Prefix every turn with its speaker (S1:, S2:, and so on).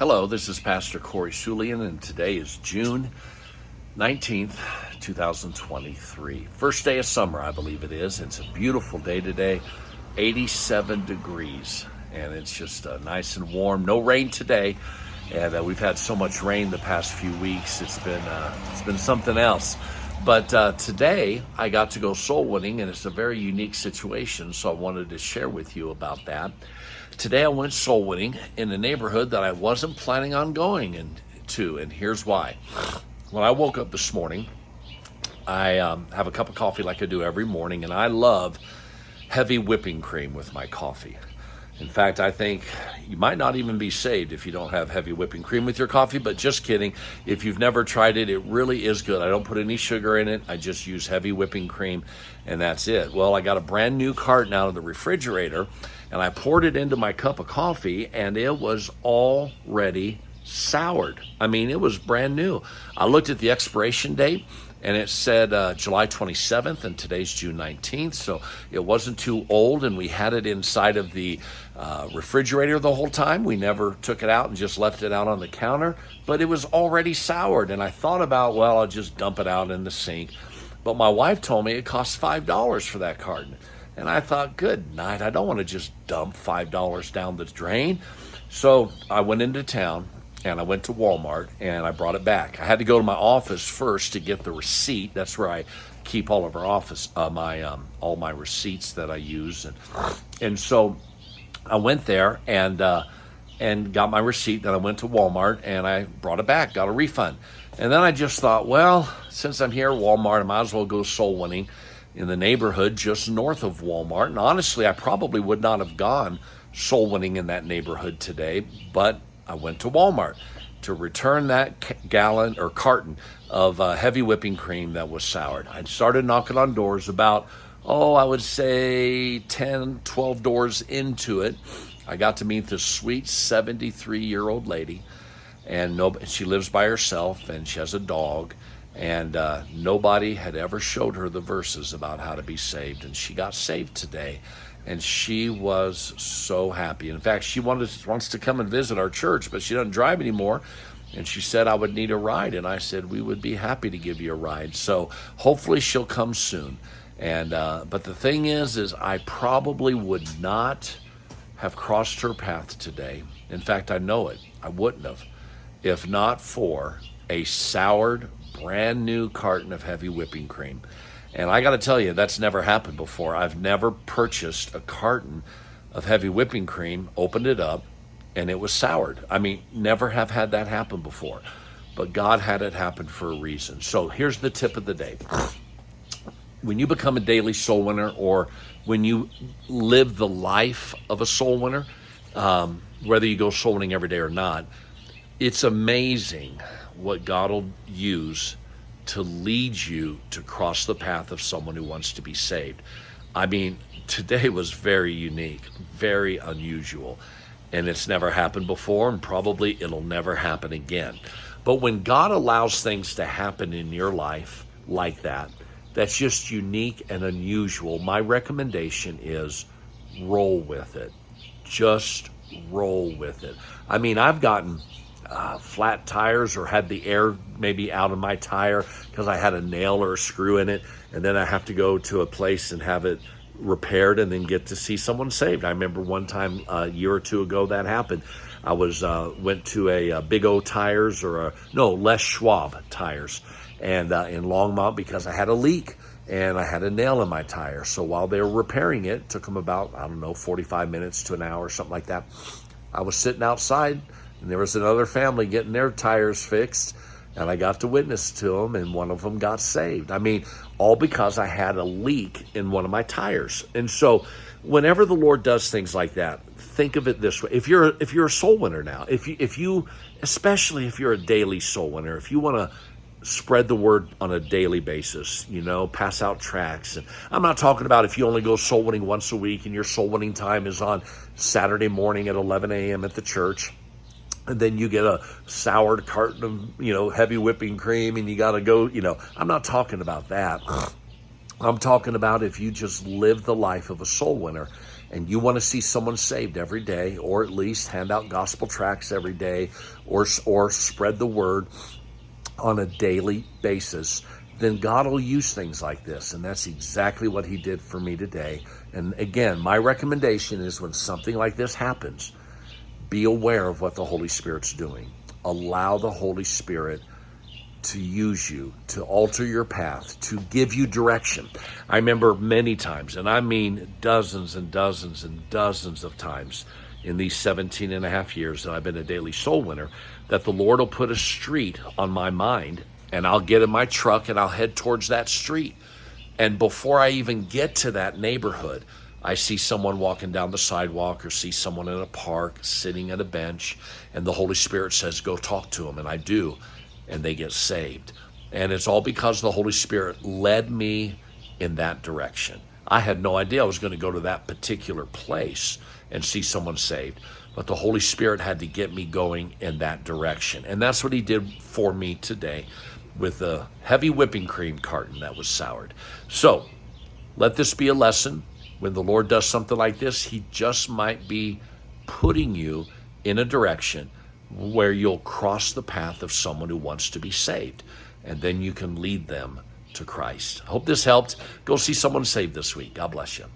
S1: Hello, this is Pastor Corey Sulian, and today is June 19th, 2023. First day of summer, I believe it is. It's a beautiful day today, 87 degrees, and it's just nice and warm. No rain today, and we've had so much rain the past few weeks. It's been something else. But today, I got to go soul winning, and it's a very unique situation, so I wanted to share with you about that. Today, I went soul winning in a neighborhood that I wasn't planning on going into, and here's why. When I woke up this morning, I have a cup of coffee like I do every morning, and I love heavy whipping cream with my coffee. In fact, I think you might not even be saved if you don't have heavy whipping cream with your coffee, but just kidding. If you've never tried it, it really is good. I don't put any sugar in it. I just use heavy whipping cream, and that's it. Well, I got a brand new carton out of the refrigerator, and I poured it into my cup of coffee, and it was already soured. I mean, it was brand new. I looked at the expiration date, and it said July 27th, and today's June 19th, so it wasn't too old, and we had it inside of the refrigerator the whole time. We never took it out and just left it out on the counter, but it was already soured, and I thought about, well, I'll just dump it out in the sink. But my wife told me it costs $5 for that carton, and I thought, good night, I don't want to just dump $5 down the drain. So I went into town, and I went to Walmart, and I brought it back. I had to go to my office first to get the receipt. That's where I keep all of our office, all my receipts that I use, and so I went there and got my receipt. Then I went to Walmart and I brought it back, got a refund, and then I just thought, well, since I'm here at Walmart, I might as well go soul winning in the neighborhood just north of Walmart. And honestly, I probably would not have gone soul winning in that neighborhood today, but I went to Walmart to return that gallon or carton of heavy whipping cream that was soured. I started knocking on doors about, I would say 10, 12 doors into it. I got to meet this sweet 73-year-old lady, and she lives by herself, and she has a dog, and nobody had ever showed her the verses about how to be saved, and she got saved today. And she was so happy. In fact, she wants to come and visit our church, but she doesn't drive anymore. And she said, I would need a ride. And I said, we would be happy to give you a ride. So hopefully she'll come soon. And but the thing is I probably would not have crossed her path today. In fact, I know it. I wouldn't have, if not for a soured, brand new carton of heavy whipping cream. And I got to tell you, that's never happened before. I've never purchased a carton of heavy whipping cream, opened it up, and it was soured. I mean, never have had that happen before. But God had it happen for a reason. So here's the tip of the day. When you become a daily soul winner, or when you live the life of a soul winner, whether you go soul winning every day or not, it's amazing what God will use to lead you to cross the path of someone who wants to be saved. I mean, today was very unique, very unusual, and it's never happened before, and probably it'll never happen again. But when God allows things to happen in your life like that, that's just unique and unusual, my recommendation is roll with it. Just roll with it. I mean, I've gotten flat tires, or had the air maybe out of my tire because I had a nail or a screw in it, and then I have to go to a place and have it repaired and then get to see someone saved. I remember one time a year or two ago that happened. I went to a Big O tires, Les Schwab tires, and in Longmont, because I had a leak and I had a nail in my tire. So while they were repairing it, took them about 45 minutes to an hour, something like that. I was sitting outside, and there was another family getting their tires fixed, and I got to witness to them, and one of them got saved. I mean, all because I had a leak in one of my tires. And so whenever the Lord does things like that, think of it this way. If you're a soul winner now, especially if you're a daily soul winner, if you want to spread the word on a daily basis, pass out tracts. And I'm not talking about if you only go soul winning once a week and your soul winning time is on Saturday morning at 11 a.m. at the church. And then you get a soured carton of, heavy whipping cream, and you got to go, I'm not talking about that. I'm talking about if you just live the life of a soul winner and you want to see someone saved every day, or at least hand out gospel tracts every day, or spread the word on a daily basis, then God will use things like this. And that's exactly what he did for me today. And again, my recommendation is when something like this happens, be aware of what the Holy Spirit's doing. Allow the Holy Spirit to use you, to alter your path, to give you direction. I remember many times, and I mean dozens and dozens and dozens of times in these 17 and a half years that I've been a Daily Soul Winner, that the Lord will put a street on my mind, and I'll get in my truck and I'll head towards that street. And before I even get to that neighborhood, I see someone walking down the sidewalk or see someone in a park sitting at a bench, and the Holy Spirit says, go talk to them. And I do, and they get saved. And it's all because the Holy Spirit led me in that direction. I had no idea I was going to go to that particular place and see someone saved, but the Holy Spirit had to get me going in that direction. And that's what he did for me today with a heavy whipping cream carton that was soured. So let this be a lesson. When the Lord does something like this, he just might be putting you in a direction where you'll cross the path of someone who wants to be saved, and then you can lead them to Christ. I hope this helped. Go see someone saved this week. God bless you.